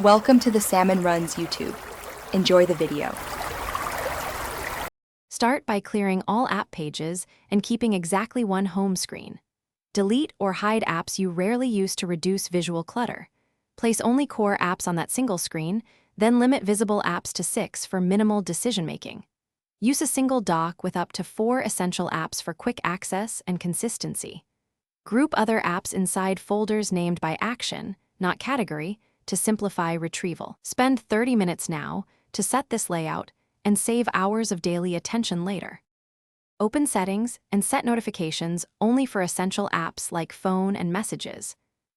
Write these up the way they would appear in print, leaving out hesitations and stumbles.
Welcome to the Salmon Runs YouTube. Enjoy the video. Start by clearing all app pages and keeping exactly one home screen. Delete or hide apps you rarely use to reduce visual clutter. Place only core apps on that single screen, then limit visible apps to 6 for minimal decision-making. Use a single dock with up to 4 essential apps for quick access and consistency. Group other apps inside folders named by action, not category, to simplify retrieval. Spend 30 minutes now to set this layout and save hours of daily attention later. Open settings and set notifications only for essential apps like phone and messages.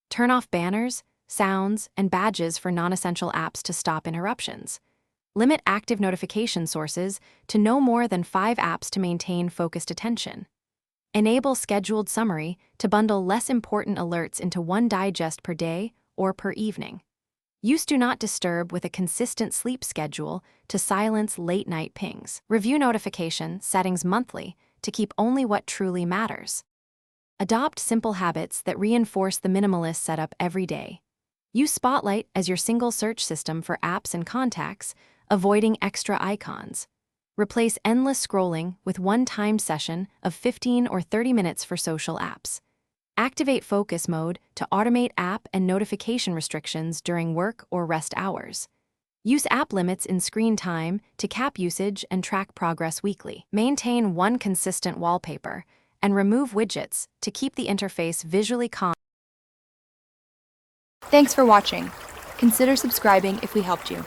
Turn off banners, sounds, and badges for non-essential apps to stop interruptions. Limit active notification sources to no more than 5 apps to maintain focused attention. Enable scheduled summary to bundle less important alerts into one digest per day or per evening. Use Do Not Disturb with a consistent sleep schedule to silence late-night pings. Review notification settings monthly to keep only what truly matters. Adopt simple habits that reinforce the minimalist setup every day. Use Spotlight as your single search system for apps and contacts, avoiding extra icons. Replace endless scrolling with one timed session of 15 or 30 minutes for social apps. Activate focus mode to automate app and notification restrictions during work or rest hours. Use app limits in screen time to cap usage and track progress weekly. Maintain one consistent wallpaper and remove widgets to keep the interface visually calm. Thanks for watching. Consider subscribing if we helped you.